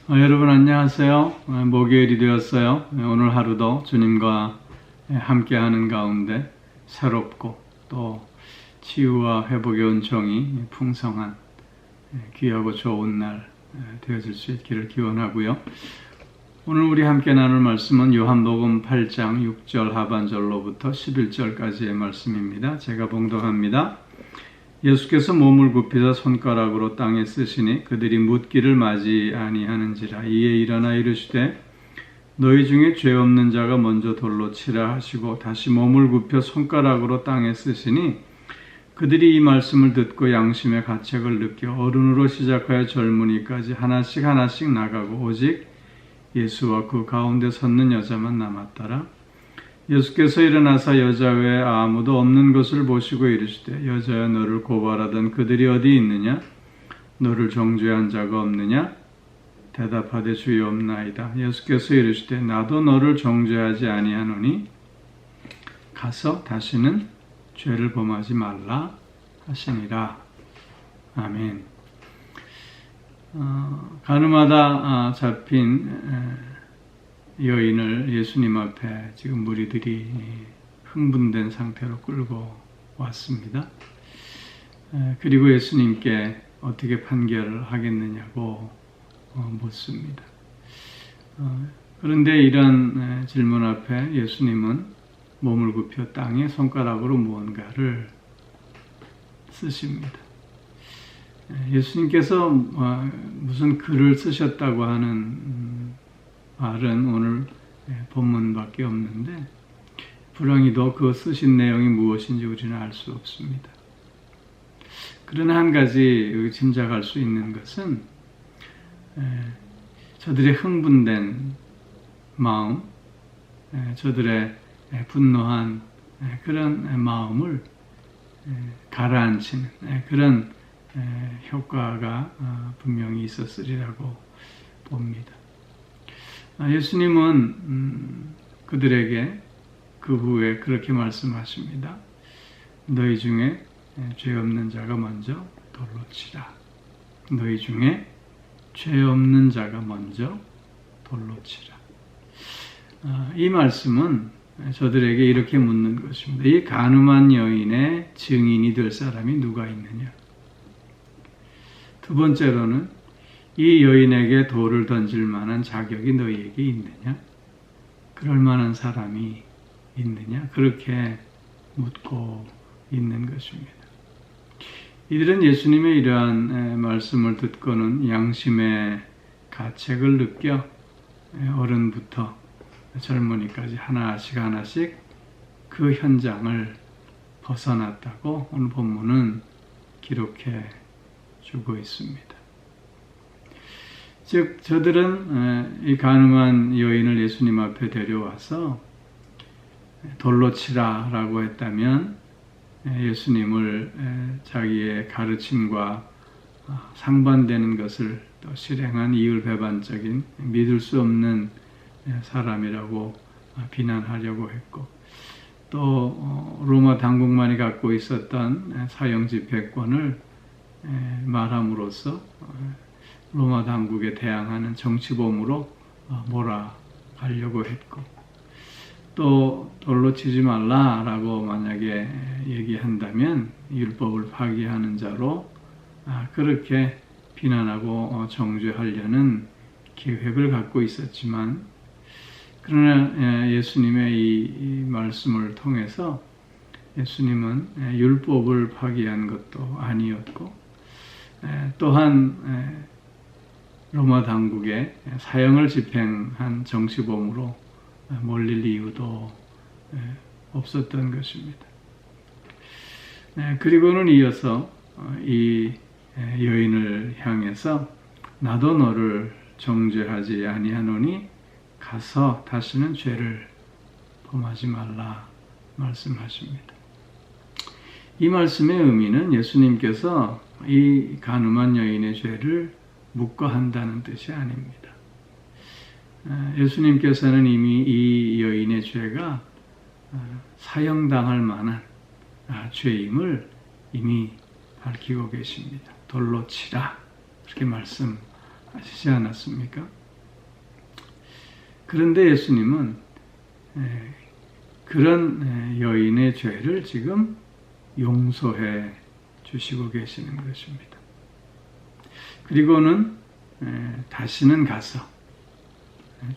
여러분 안녕하세요. 목요일이 되었어요. 오늘 하루도 주님과 함께하는 가운데 새롭고 또 치유와 회복의 은총이 풍성한 귀하고 좋은 날 되어질 수 있기를 기원하고요. 오늘 우리 함께 나눌 말씀은 요한복음 8장 6절 하반절로부터 11절까지의 말씀입니다. 제가 봉독합니다. 예수께서 몸을 굽히사 손가락으로 땅에 쓰시니 그들이 묻기를 맞이 아니하는지라. 이에 일어나 이르시되 너희 중에 죄 없는 자가 먼저 돌로 치라 하시고 다시 몸을 굽혀 손가락으로 땅에 쓰시니 그들이 이 말씀을 듣고 양심의 가책을 느껴 어른으로 시작하여 젊은이까지 하나씩 나가고 오직 예수와 그 가운데 섰는 여자만 남았더라. 예수께서 일어나사 여자 외에 아무도 없는 것을 보시고 이르시되 여자여 너를 고발하던 그들이 어디 있느냐? 너를 정죄한 자가 없느냐? 대답하되 주여 없나이다. 예수께서 이르시되 나도 너를 정죄하지 아니하노니 가서 다시는 죄를 범하지 말라 하시니라. 아멘. 가늠하다 잡힌 여인을 예수님 앞에 지금 무리들이 흥분된 상태로 끌고 왔습니다. 그리고 예수님께 어떻게 판결을 하겠느냐고 묻습니다. 그런데 이런 질문 앞에 예수님은 몸을 굽혀 땅에 손가락으로 무언가를 쓰십니다. 예수님께서 무슨 글을 쓰셨다고 하는 말은 오늘 본문밖에 없는데 불행히도 그 쓰신 내용이 무엇인지 우리는 알 수 없습니다. 그러나 한 가지 짐작할 수 있는 것은 저들의 흥분된 마음, 저들의 분노한 그런 마음을 가라앉히는 그런 효과가 분명히 있었으리라고 봅니다. 예수님은 그들에게 그 후에 그렇게 말씀하십니다. 너희 중에 죄 없는 자가 먼저 돌로 치라. 너희 중에 죄 없는 자가 먼저 돌로 치라. 이 말씀은 저들에게 이렇게 묻는 것입니다. 이 간음한 여인의 증인이 될 사람이 누가 있느냐? 두 번째로는 이 여인에게 돌을 던질 만한 자격이 너희에게 있느냐? 그럴 만한 사람이 있느냐? 그렇게 묻고 있는 것입니다. 이들은 예수님의 이러한 말씀을 듣고는 양심의 가책을 느껴 어른부터 젊은이까지 하나씩 그 현장을 벗어났다고 오늘 본문은 기록해 주고 있습니다. 즉 저들은 이 간음한 여인을 예수님 앞에 데려와서 돌로 치라라고 했다면 예수님을 자기의 가르침과 상반되는 것을 또 실행한 이율배반적인 믿을 수 없는 사람이라고 비난하려고 했고 또 로마 당국만이 갖고 있었던 사형 집행권을 말함으로써 로마 당국에 대항하는 정치범으로 몰아가려고 했고 또 돌로 치지 말라라고 만약에 얘기한다면 율법을 파기하는 자로 그렇게 비난하고 정죄하려는 계획을 갖고 있었지만 그러나 예수님의 이 말씀을 통해서 예수님은 율법을 파기한 것도 아니었고 또한 로마 당국의 사형을 집행한 정치범으로 몰릴 이유도 없었던 것입니다. 그리고는 이어서 이 여인을 향해서 나도 너를 정죄하지 아니하노니 가서 다시는 죄를 범하지 말라 말씀하십니다. 이 말씀의 의미는 예수님께서 이 간음한 여인의 죄를 묵과한다는 뜻이 아닙니다. 예수님께서는 이미 이 여인의 죄가 사형당할 만한 죄임을 이미 밝히고 계십니다. 돌로 치라 이렇게 말씀하셨습니다. 하시지 않았습니까? 그런데 예수님은 그런 여인의 죄를 지금 용서해 주시고 계시는 것입니다. 그리고는 다시는 가서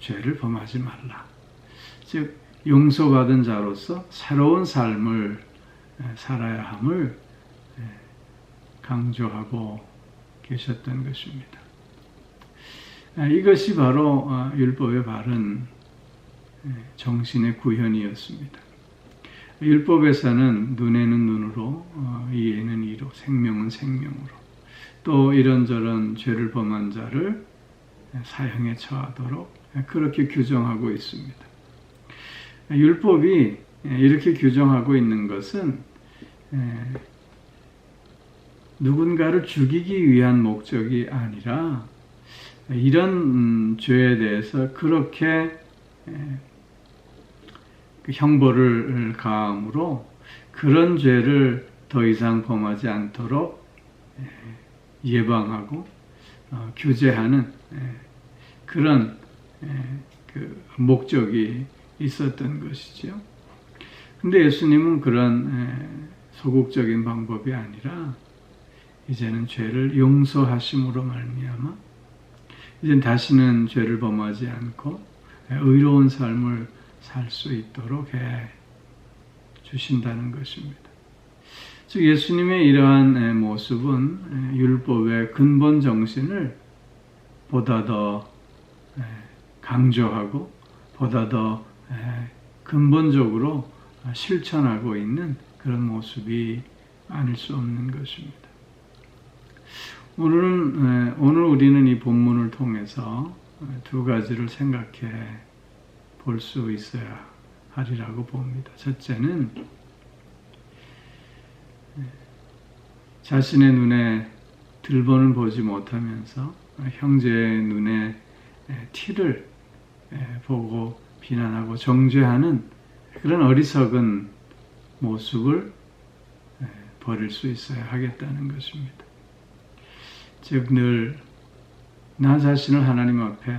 죄를 범하지 말라. 즉 용서받은 자로서 새로운 삶을 살아야 함을 강조하고 계셨던 것입니다. 이것이 바로 율법의 바른 정신의 구현이었습니다. 율법에서는 눈에는 눈으로, 이에는 이로, 생명은 생명으로, 또 이런저런 죄를 범한 자를 사형에 처하도록 그렇게 규정하고 있습니다. 율법이 이렇게 규정하고 있는 것은 누군가를 죽이기 위한 목적이 아니라 이런 죄에 대해서 그렇게 형벌을 가함으로 그런 죄를 더 이상 범하지 않도록 예방하고 규제하는 그런 그 목적이 있었던 것이죠. 근데 예수님은 그런 소극적인 방법이 아니라 이제는 죄를 용서하심으로 말미암아 이젠 다시는 죄를 범하지 않고 의로운 삶을 살 수 있도록 해 주신다는 것입니다. 즉 예수님의 이러한 모습은 율법의 근본 정신을 보다 더 강조하고 보다 더 근본적으로 실천하고 있는 그런 모습이 아닐 수 없는 것입니다. 오늘 우리는 이 본문을 통해서 두 가지를 생각해 볼 수 있어야 하리라고 봅니다. 첫째는 자신의 눈에 들보는 보지 못하면서 형제의 눈에 티를 보고 비난하고 정죄하는 그런 어리석은 모습을 버릴 수 있어야 하겠다는 것입니다. 즉 늘 나 자신을 하나님 앞에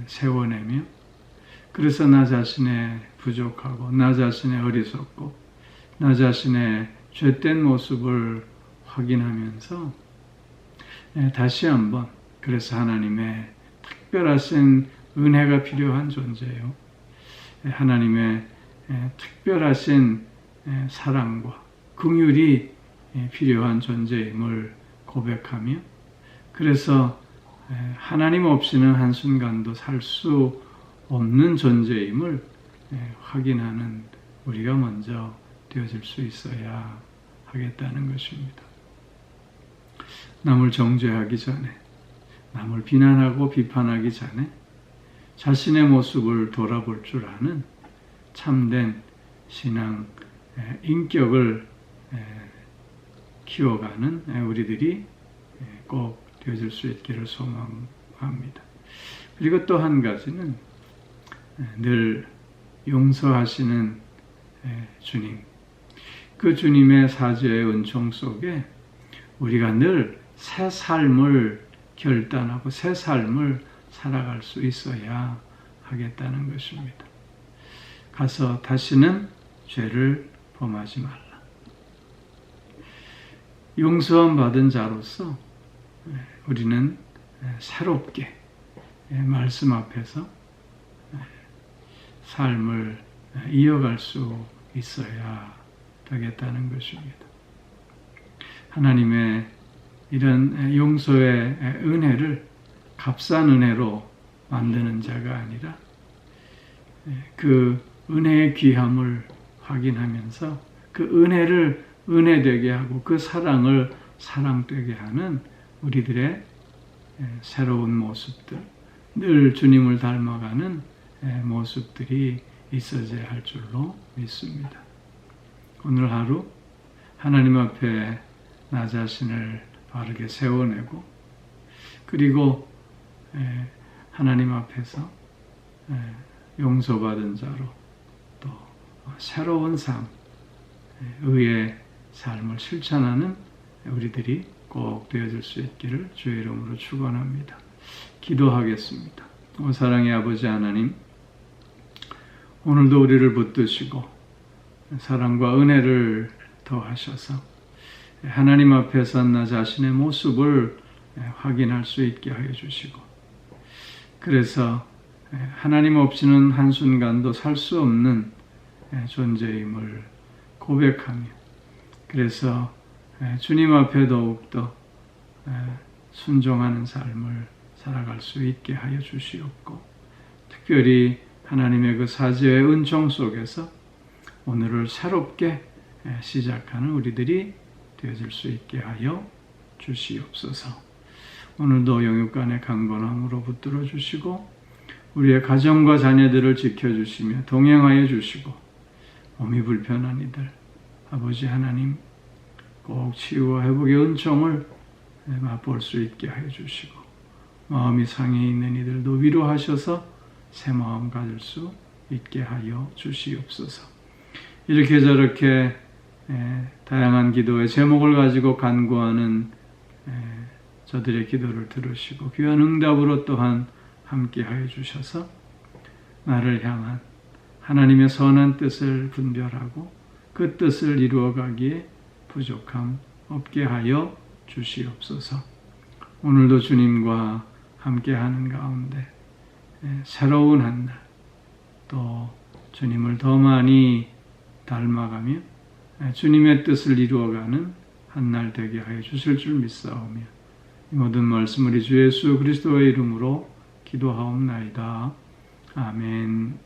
세워내며 그래서 나 자신의 부족하고 나 자신의 어리석고 나 자신의 죄된 모습을 확인하면서 다시 한번 그래서 하나님의 특별하신 은혜가 필요한 존재요. 하나님의 특별하신 사랑과 긍휼이 필요한 존재임을 고백하며 그래서 하나님 없이는 한순간도 살 수 없는 존재임을 확인하는 우리가 먼저 되어질 수 있어야 하겠다는 것입니다. 남을 정죄하기 전에, 남을 비난하고 비판하기 전에 자신의 모습을 돌아볼 줄 아는 참된 신앙, 인격을 키워가는 우리들이 꼭 되어질 수 있기를 소망합니다. 그리고 또 한 가지는 늘 용서하시는 주님, 그 주님의 사죄의 은총 속에 우리가 늘 새 삶을 결단하고 새 삶을 살아갈 수 있어야 하겠다는 것입니다. 가서 다시는 죄를 범하지 말라. 용서함 받은 자로서 우리는 새롭게 말씀 앞에서 삶을 이어갈 수 있어야 되겠다는 것입니다. 하나님의 이런 용서의 은혜를 값싼 은혜로 만드는 자가 아니라 그 은혜의 귀함을 확인하면서 그 은혜를 은혜되게 하고 그 사랑을 사랑되게 하는 우리들의 새로운 모습들, 늘 주님을 닮아가는 모습들이 있어져야 할 줄로 믿습니다. 오늘 하루 하나님 앞에 나 자신을 바르게 세워내고 그리고 하나님 앞에서 용서받은 자로 또 새로운 삶, 의의 삶을 실천하는 우리들이 꼭 되어질 수 있기를 주의 이름으로 축원합니다. 기도하겠습니다. 오 사랑의 아버지 하나님, 오늘도 우리를 붙드시고 사랑과 은혜를 더하셔서 하나님 앞에서 나 자신의 모습을 확인할 수 있게 하여 주시고, 그래서 하나님 없이는 한순간도 살 수 없는 존재임을 고백하며, 그래서 주님 앞에 더욱더 순종하는 삶을 살아갈 수 있게 하여 주시옵고, 특별히 하나님의 그 사제의 은총 속에서 오늘을 새롭게 시작하는 우리들이 되어질 수 있게 하여 주시옵소서. 오늘도 영육간의 강건함으로 붙들어 주시고, 우리의 가정과 자녀들을 지켜주시며 동행하여 주시고, 몸이 불편한 이들 아버지 하나님 꼭 치유와 회복의 은총을 맛볼 수 있게 하여 주시고, 마음이 상해 있는 이들도 위로하셔서 새 마음 가질 수 있게 하여 주시옵소서. 이렇게 저렇게 다양한 기도의 제목을 가지고 간구하는 저들의 기도를 들으시고 귀한 응답으로 또한 함께 하여 주셔서 나를 향한 하나님의 선한 뜻을 분별하고 그 뜻을 이루어가기에 부족함 없게 하여 주시옵소서. 오늘도 주님과 함께하는 가운데 새로운 한 날, 또 주님을 더 많이 닮아가며 주님의 뜻을 이루어가는 한 날 되게 하여 주실 줄 믿사오며, 이 모든 말씀 우리 주 예수 그리스도의 이름으로 기도하옵나이다. 아멘.